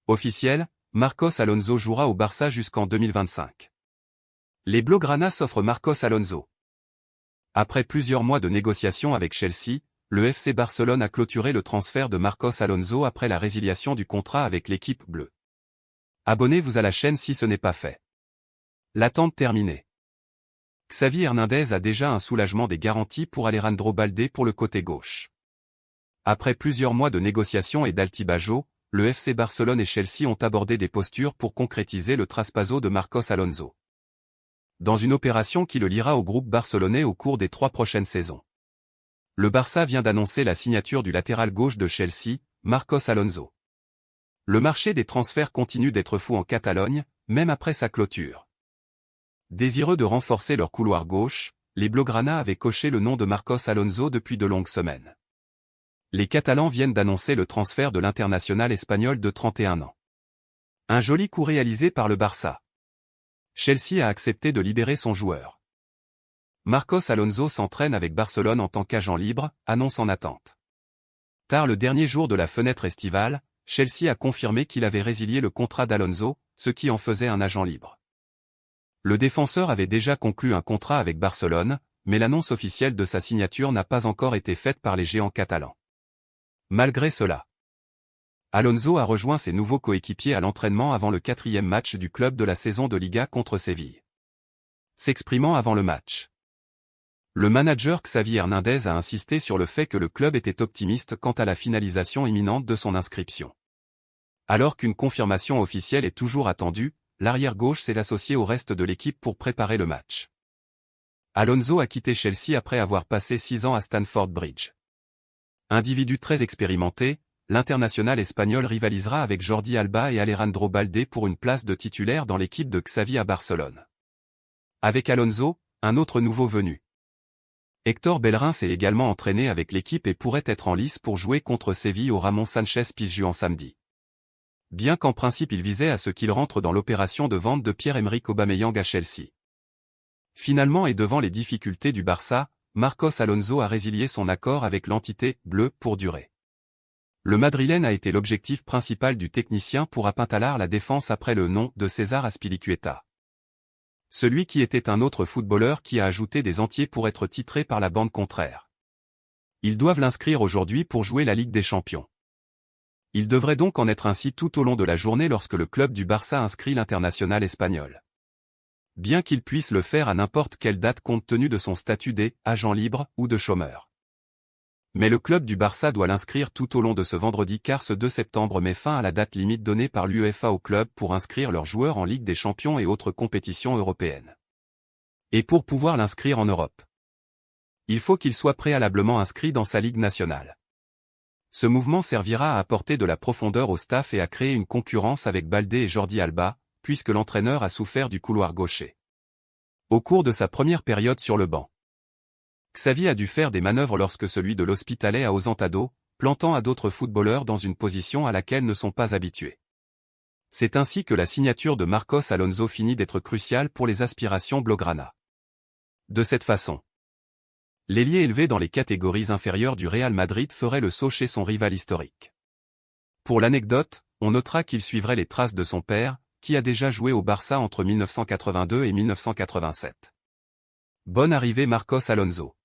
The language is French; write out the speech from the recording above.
Officiel, Marcos Alonso jouera au Barça jusqu'en 2025. Les Blaugrana s'offrent Marcos Alonso. Après plusieurs mois de négociations avec Chelsea, le FC Barcelone a clôturé le transfert de Marcos Alonso après la résiliation du contrat avec l'équipe bleue. Abonnez-vous à la chaîne si ce n'est pas fait. L'attente terminée. Xavi Hernandez a déjà un soulagement des garanties pour Alejandro Balde pour le côté gauche. Après plusieurs mois de négociations et d'altibajo, le FC Barcelone et Chelsea ont abordé des postures pour concrétiser le traspaso de Marcos Alonso. Dans une opération qui le liera au groupe barcelonais au cours des 3 prochaines saisons. Le Barça vient d'annoncer la signature du latéral gauche de Chelsea, Marcos Alonso. Le marché des transferts continue d'être fou en Catalogne, même après sa clôture. Désireux de renforcer leur couloir gauche, les Blaugrana avaient coché le nom de Marcos Alonso depuis de longues semaines. Les Catalans viennent d'annoncer le transfert de l'international espagnol de 31 ans. Un joli coup réalisé par le Barça. Chelsea a accepté de libérer son joueur. Marcos Alonso s'entraîne avec Barcelone en tant qu'agent libre, annonce en attente. Tard le dernier jour de la fenêtre estivale, Chelsea a confirmé qu'il avait résilié le contrat d'Alonso, ce qui en faisait un agent libre. Le défenseur avait déjà conclu un contrat avec Barcelone, mais l'annonce officielle de sa signature n'a pas encore été faite par les géants catalans. Malgré cela, Alonso a rejoint ses nouveaux coéquipiers à l'entraînement avant le 4e match du club de la saison de Liga contre Séville. S'exprimant avant le match, le manager Xavi Hernandez a insisté sur le fait que le club était optimiste quant à la finalisation imminente de son inscription. Alors qu'une confirmation officielle est toujours attendue, l'arrière-gauche s'est associé au reste de l'équipe pour préparer le match. Alonso a quitté Chelsea après avoir passé 6 ans à Stamford Bridge. Individu très expérimenté, l'international espagnol rivalisera avec Jordi Alba et Alejandro Balde pour une place de titulaire dans l'équipe de Xavi à Barcelone. Avec Alonso, un autre nouveau venu. Héctor Bellerin s'est également entraîné avec l'équipe et pourrait être en lice pour jouer contre Séville au Ramon Sánchez Pizjuan samedi. Bien qu'en principe il visait à ce qu'il rentre dans l'opération de vente de Pierre-Emerick Aubameyang à Chelsea. Finalement et devant les difficultés du Barça, Marcos Alonso a résilié son accord avec l'entité bleue pour durer. Le Madrilène a été l'objectif principal du technicien pour apuntalar la défense après le nom de César Azpilicueta. Celui qui était un autre footballeur qui a ajouté des entiers pour être titré par la bande contraire. Ils doivent l'inscrire aujourd'hui pour jouer la Ligue des Champions. Il devrait donc en être ainsi tout au long de la journée lorsque le club du Barça inscrit l'international espagnol. Bien qu'il puisse le faire à n'importe quelle date compte tenu de son statut d'agent libre ou de chômeur. Mais le club du Barça doit l'inscrire tout au long de ce vendredi car ce 2 septembre met fin à la date limite donnée par l'UEFA au club pour inscrire leurs joueurs en Ligue des Champions et autres compétitions européennes. Et pour pouvoir l'inscrire en Europe, il faut qu'il soit préalablement inscrit dans sa Ligue nationale. Ce mouvement servira à apporter de la profondeur au staff et à créer une concurrence avec Balde et Jordi Alba, puisque l'entraîneur a souffert du couloir gaucher. Au cours de sa première période sur le banc, Xavi a dû faire des manœuvres lorsque celui de l'Hospitalet a osantado, plantant à d'autres footballeurs dans une position à laquelle ne sont pas habitués. C'est ainsi que la signature de Marcos Alonso finit d'être cruciale pour les aspirations blaugrana. De cette façon, l'ailier élevé dans les catégories inférieures du Real Madrid ferait le saut chez son rival historique. Pour l'anecdote, on notera qu'il suivrait les traces de son père, qui a déjà joué au Barça entre 1982 et 1987. Bonne arrivée Marcos Alonso.